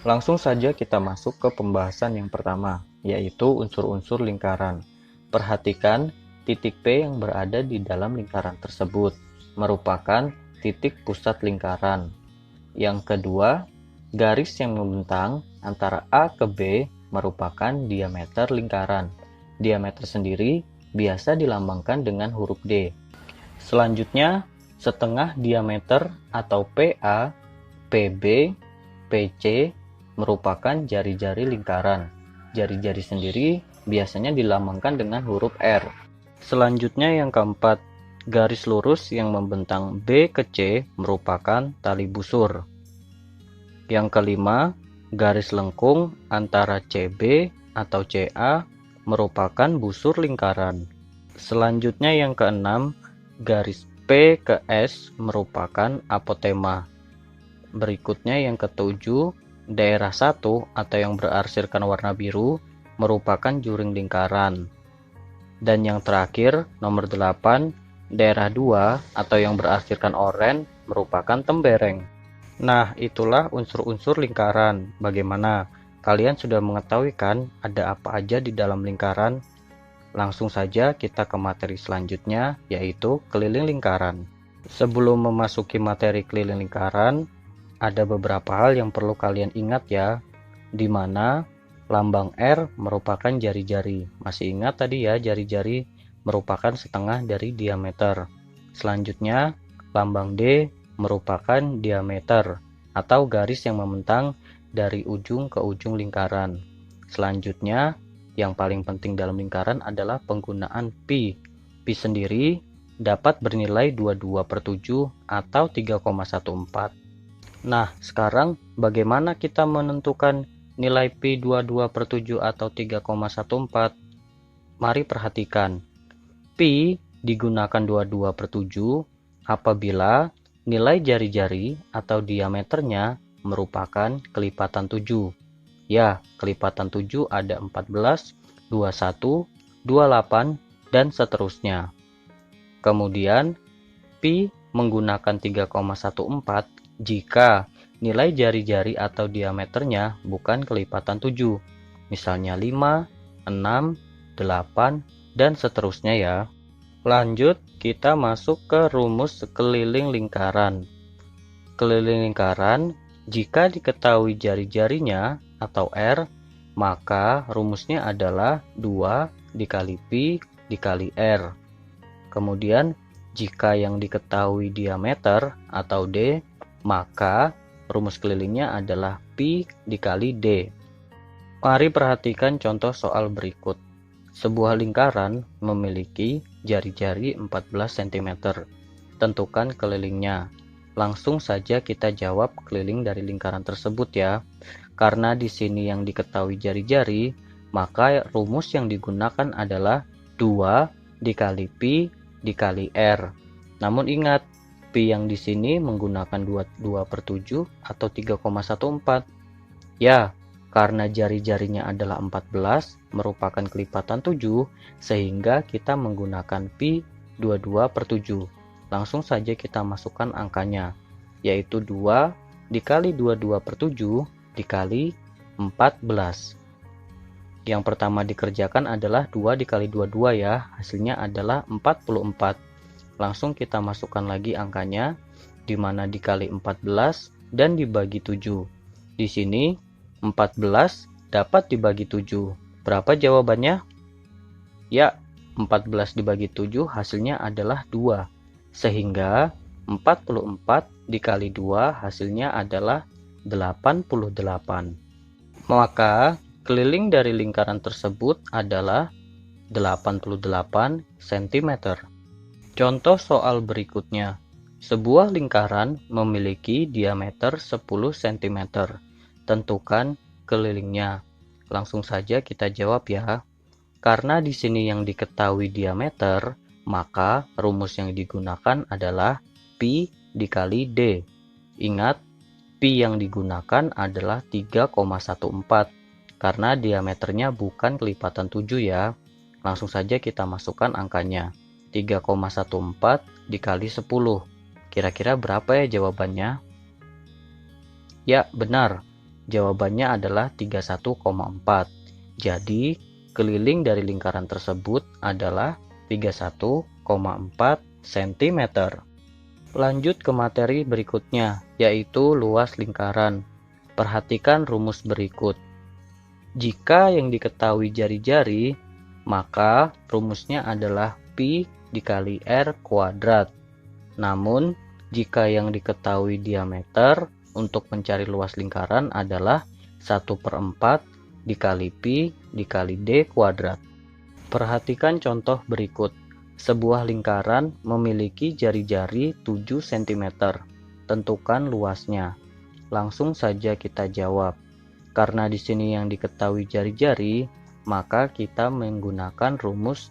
Langsung saja kita masuk ke pembahasan yang pertama, yaitu unsur-unsur lingkaran. Perhatikan titik P yang berada di dalam lingkaran tersebut, merupakan titik pusat lingkaran. Yang kedua, garis yang membentang antara A ke B merupakan diameter lingkaran. Diameter sendiri biasa dilambangkan dengan huruf D. Selanjutnya, setengah diameter atau PA, PB, PC merupakan jari-jari lingkaran. Jari-jari sendiri biasanya dilambangkan dengan huruf R. Selanjutnya yang keempat, garis lurus yang membentang B ke C merupakan tali busur. Yang kelima, garis lengkung antara CB atau CA merupakan busur lingkaran. Selanjutnya yang keenam, garis P ke S merupakan apotema. Berikutnya yang ketujuh, daerah 1 atau yang berarsirkan warna biru merupakan juring lingkaran. Dan yang terakhir, nomor 8, daerah 2 atau yang berarsirkan oranye merupakan tembereng. Nah, itulah unsur-unsur lingkaran. Bagaimana? Kalian sudah mengetahui kan ada apa aja di dalam lingkaran? Langsung saja kita ke materi selanjutnya, yaitu keliling lingkaran. Sebelum memasuki materi keliling lingkaran, ada beberapa hal yang perlu kalian ingat ya, di mana lambang R merupakan jari-jari. Masih ingat tadi ya, jari-jari merupakan setengah dari diameter. Selanjutnya, lambang D merupakan diameter atau garis yang membentang dari ujung ke ujung lingkaran. Selanjutnya, yang paling penting dalam lingkaran adalah penggunaan pi. Pi sendiri dapat bernilai 22/7 atau 3,14. Nah, sekarang bagaimana kita menentukan nilai pi 22/7 atau 3,14? Mari perhatikan. Pi digunakan 22/7 apabila nilai jari-jari atau diameternya merupakan kelipatan 7. Ya, kelipatan 7 ada 14, 21, 28, dan seterusnya. Kemudian, pi menggunakan 3,14 jika nilai jari-jari atau diameternya bukan kelipatan 7. Misalnya 5, 6, 8, dan seterusnya ya. Lanjut, kita masuk ke rumus keliling lingkaran. Keliling lingkaran, jika diketahui jari-jarinya atau R, maka rumusnya adalah 2 dikali pi dikali R. Kemudian, jika yang diketahui diameter atau D, maka rumus kelilingnya adalah pi dikali D. Mari perhatikan contoh soal berikut. Sebuah lingkaran memiliki jari-jari 14 cm. Tentukan kelilingnya. Langsung saja kita jawab keliling dari lingkaran tersebut ya. Karena di sini yang diketahui jari-jari, maka rumus yang digunakan adalah 2 dikali pi dikali R. Namun ingat, pi yang di sini menggunakan 22/7 atau 3,14. Ya, karena jari-jarinya adalah 14, merupakan kelipatan 7, sehingga kita menggunakan pi 22/7. Langsung saja kita masukkan angkanya, yaitu 2 dikali 22/7 dikali 14. Yang pertama dikerjakan adalah 2 dikali 22 ya, hasilnya adalah 44. Langsung kita masukkan lagi angkanya, di mana dikali 14 dan dibagi 7. Di sini 14 dapat dibagi 7. Berapa jawabannya? Ya, 14 dibagi 7 hasilnya adalah 2. Sehingga 44 dikali 2 hasilnya adalah 88. Maka keliling dari lingkaran tersebut adalah 88 cm. Contoh soal berikutnya. Sebuah lingkaran memiliki diameter 10 cm. Tentukan kelilingnya. Langsung saja kita jawab ya. Karena di sini yang diketahui diameter, maka rumus yang digunakan adalah pi dikali D. Ingat, pi yang digunakan adalah 3,14 karena diameternya bukan kelipatan 7 ya. Langsung saja kita masukkan angkanya. 3,14 dikali 10. Kira-kira berapa ya jawabannya? Ya, benar. Jawabannya adalah 31,4. Jadi, keliling dari lingkaran tersebut adalah 31,4 cm. Lanjut ke materi berikutnya, yaitu luas lingkaran. Perhatikan rumus berikut. Jika yang diketahui jari-jari, maka rumusnya adalah pi dikali r kuadrat. Namun, jika yang diketahui diameter untuk mencari luas lingkaran adalah 1/4 dikali pi dikali d kuadrat. Perhatikan contoh berikut. Sebuah lingkaran memiliki jari-jari 7 cm. Tentukan luasnya. Langsung saja kita jawab. Karena di sini yang diketahui jari-jari, maka kita menggunakan rumus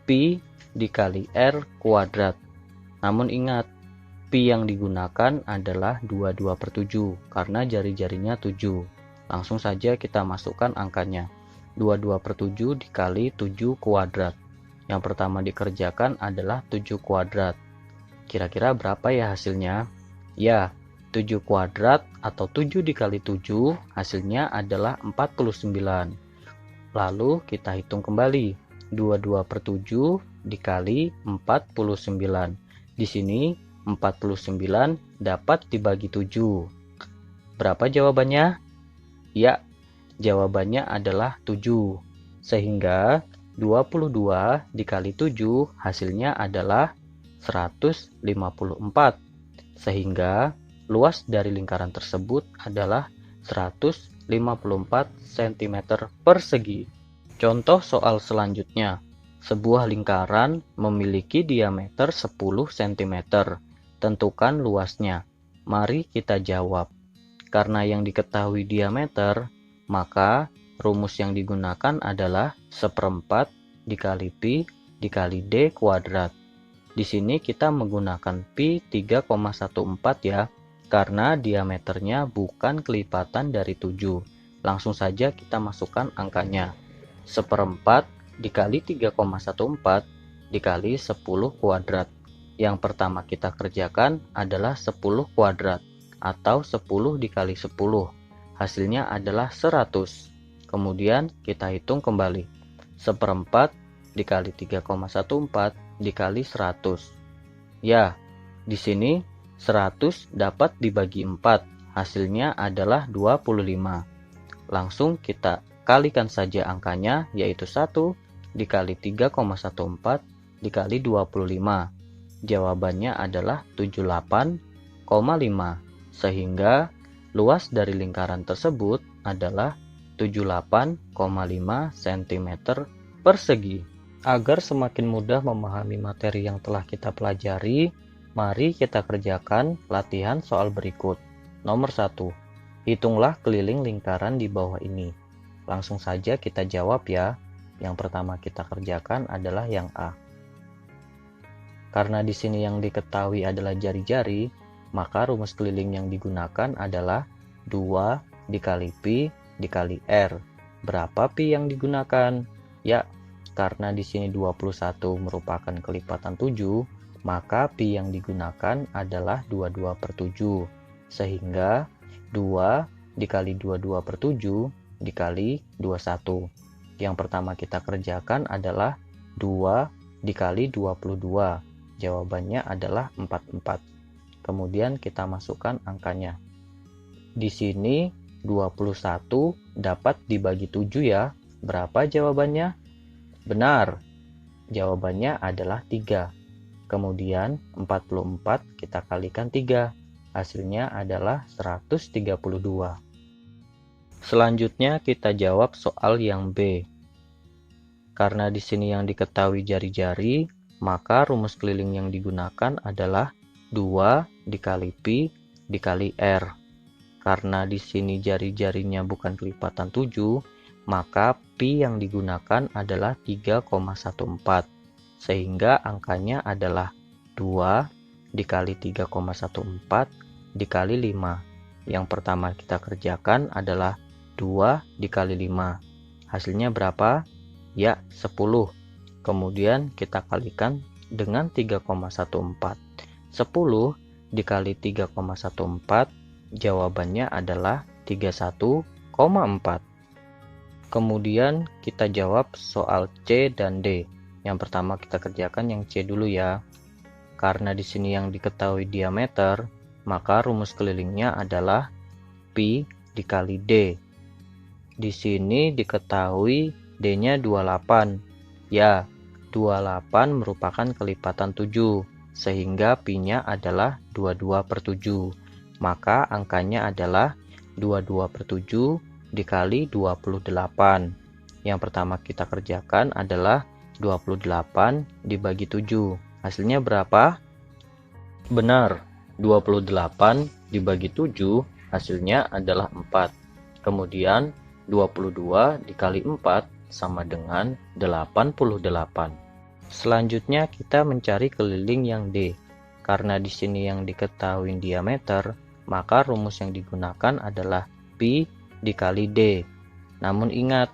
pi dikali r kuadrat. Namun ingat, pi yang digunakan adalah 22/7 karena jari-jarinya 7. Langsung saja kita masukkan angkanya. 22/7 dikali 7 kuadrat. Yang pertama dikerjakan adalah 7 kuadrat. Kira-kira berapa ya hasilnya? Ya, 7 kuadrat atau 7 dikali 7 hasilnya adalah 49. Lalu kita hitung kembali. 22/7 dikali 49. Di sini 49 dapat dibagi 7. Berapa jawabannya? Ya, jawabannya adalah 7. Sehingga 22 dikali 7 hasilnya adalah 154. Sehingga luas dari lingkaran tersebut adalah 154 cm persegi. Contoh soal selanjutnya. Sebuah lingkaran memiliki diameter 10 cm. Tentukan luasnya. Mari kita jawab. Karena yang diketahui diameter, maka rumus yang digunakan adalah 1/4 dikali pi dikali d kuadrat. Di sini kita menggunakan pi 3,14 ya, karena diameternya bukan kelipatan dari 7. Langsung saja kita masukkan angkanya. 1/4 dikali 3,14 dikali 10 kuadrat. Yang pertama kita kerjakan adalah 10 kuadrat atau 10 dikali 10. Hasilnya adalah 100. Kemudian kita hitung kembali. 1/4 dikali 3,14 dikali 100. Ya, di sini 100 dapat dibagi 4. Hasilnya adalah 25. Langsung kita kalikan saja angkanya, yaitu 1 dikali 3,14 dikali 25. Jawabannya adalah 78,5. Sehingga luas dari lingkaran tersebut adalah 78,5 cm persegi. Agar semakin mudah memahami materi yang telah kita pelajari, mari kita kerjakan latihan soal berikut. Nomor 1. Hitunglah keliling lingkaran di bawah ini. Langsung saja kita jawab ya. Yang pertama kita kerjakan adalah yang A. Karena di sini yang diketahui adalah jari-jari, maka rumus keliling yang digunakan adalah 2 dikali pi dikali r. Berapa pi yang digunakan? Ya, karena di sini 21 merupakan kelipatan 7, maka pi yang digunakan adalah 22/7. Sehingga 2 dikali 22/7 dikali 21. Yang pertama kita kerjakan adalah 2 dikali 22. Jawabannya adalah 44. Kemudian kita masukkan angkanya. Di sini 21 dapat dibagi 7 ya. Berapa jawabannya? Benar. Jawabannya adalah 3. Kemudian 44 kita kalikan 3. Hasilnya adalah 132. Selanjutnya kita jawab soal yang B. Karena di sini yang diketahui jari-jari, maka rumus keliling yang digunakan adalah 2 dikali pi dikali r. Karena di sini jari-jarinya bukan kelipatan 7, maka pi yang digunakan adalah 3,14. Sehingga angkanya adalah 2 dikali 3,14 dikali 5. Yang pertama kita kerjakan adalah 2 dikali 5. Hasilnya berapa? Ya, 10. Kemudian kita kalikan dengan 3,14. 10 dikali 3,14 jawabannya adalah 31,4. Kemudian kita jawab soal C dan D. Yang pertama kita kerjakan yang C dulu ya. Karena di sini yang diketahui diameter, maka rumus kelilingnya adalah pi dikali D. Di sini diketahui D-nya 28. Ya, 28 merupakan kelipatan 7, sehingga pi-nya adalah 22/7. Maka angkanya adalah 22/7 dikali 28. Yang pertama kita kerjakan adalah 28 dibagi 7. Hasilnya berapa? Benar, 28 dibagi 7 hasilnya adalah 4. Kemudian 22 dikali 4 sama dengan 88. Selanjutnya kita mencari keliling yang D. Karena di sini yang diketahui diameter, maka rumus yang digunakan adalah pi dikali D. Namun ingat,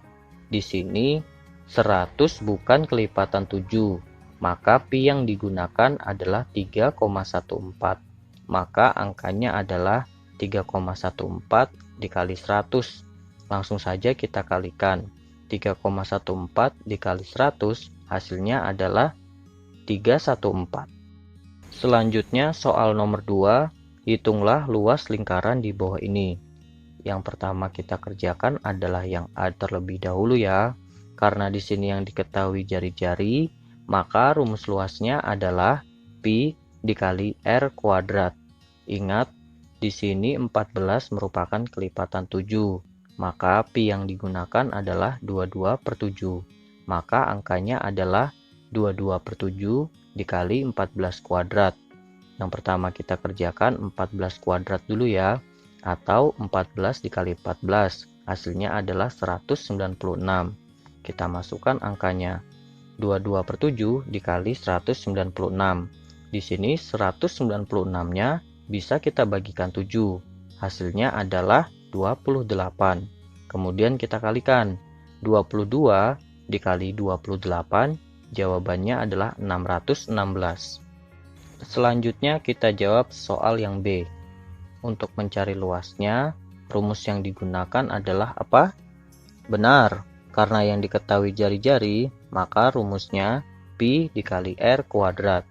di sini 100 bukan kelipatan 7, maka pi yang digunakan adalah 3,14. Maka angkanya adalah 3,14 dikali 100. Langsung saja kita kalikan. 3,14 dikali 100 hasilnya adalah 314. Selanjutnya soal nomor 2, hitunglah luas lingkaran di bawah ini. Yang pertama kita kerjakan adalah yang A terlebih dahulu ya. Karena di sini yang diketahui jari-jari, maka rumus luasnya adalah pi dikali r kuadrat. Ingat, di sini 14 merupakan kelipatan 7. Maka pi yang digunakan adalah 22/7. Maka angkanya adalah 22/7 dikali 14 kuadrat. Yang pertama kita kerjakan 14 kuadrat dulu ya. Atau 14 dikali 14, hasilnya adalah 196. Kita masukkan angkanya. 22/7 dikali 196. Di sini 196-nya bisa kita bagikan 7. Hasilnya adalah 28. Kemudian kita kalikan. 22 dikali 28, jawabannya adalah 616. Selanjutnya kita jawab soal yang B. Untuk mencari luasnya, rumus yang digunakan adalah apa? Benar, karena yang diketahui jari-jari, maka rumusnya pi dikali r kuadrat.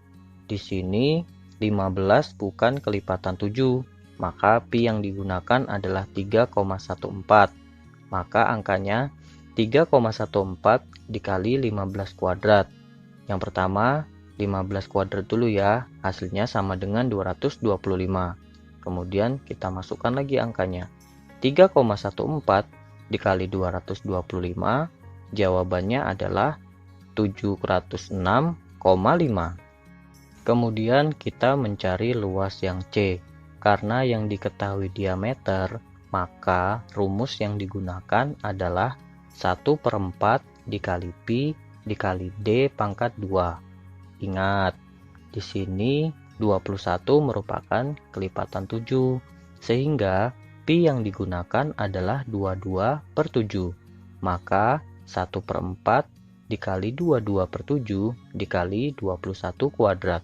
Di sini 15 bukan kelipatan 7, maka pi yang digunakan adalah 3,14. Maka angkanya 3,14 dikali 15 kuadrat. Yang pertama, 15 kuadrat dulu ya, hasilnya sama dengan 225. Kemudian kita masukkan lagi angkanya. 3,14 dikali 225, jawabannya adalah 706,5. Kemudian kita mencari luas yang C. Karena yang diketahui diameter, maka rumus yang digunakan adalah 1/4 dikali pi dikali D pangkat 2. Ingat, di sini 21 merupakan kelipatan 7, sehingga pi yang digunakan adalah 22/7. Maka 1/4 dikali 22/7 dikali 21 kuadrat.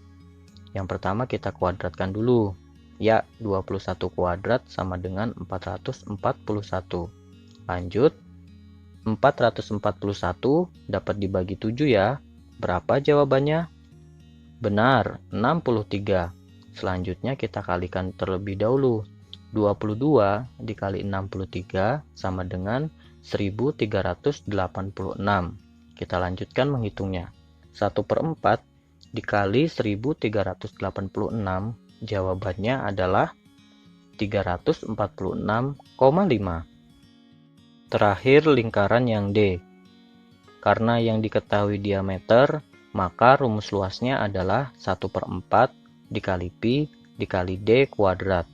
Yang pertama kita kuadratkan dulu. Ya, 21 kuadrat sama dengan 441. Lanjut, 441 dapat dibagi 7 ya. Berapa jawabannya? Benar, 63. Selanjutnya kita kalikan terlebih dahulu. 22 dikali 63 sama dengan 1386. Kita lanjutkan menghitungnya. 1/4 dikali 1386, jawabannya adalah 346,5. Terakhir lingkaran yang D. Karena yang diketahui diameter, maka rumus luasnya adalah 1/4 dikali pi dikali D kuadrat.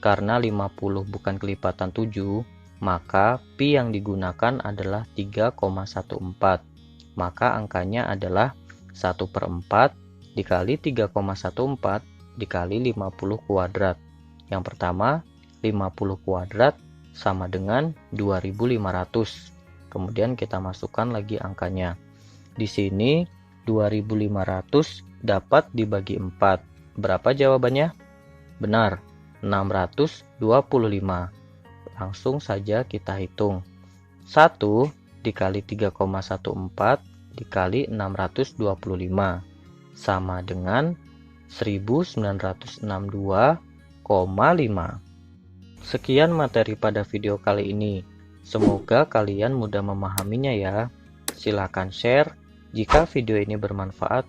Karena 50 bukan kelipatan 7, maka pi yang digunakan adalah 3,14. Maka angkanya adalah 1/4 dikali 3,14 dikali 50 kuadrat. Yang pertama, 50 kuadrat sama dengan 2500. Kemudian kita masukkan lagi angkanya. Di sini 2500 dapat dibagi 4. Berapa jawabannya? Benar, 625. Langsung saja kita hitung. 1 dikali 3,14 dikali 625 sama dengan 1962,5. Sekian materi pada video kali ini. Semoga kalian mudah memahaminya ya. Silakan share jika video ini bermanfaat.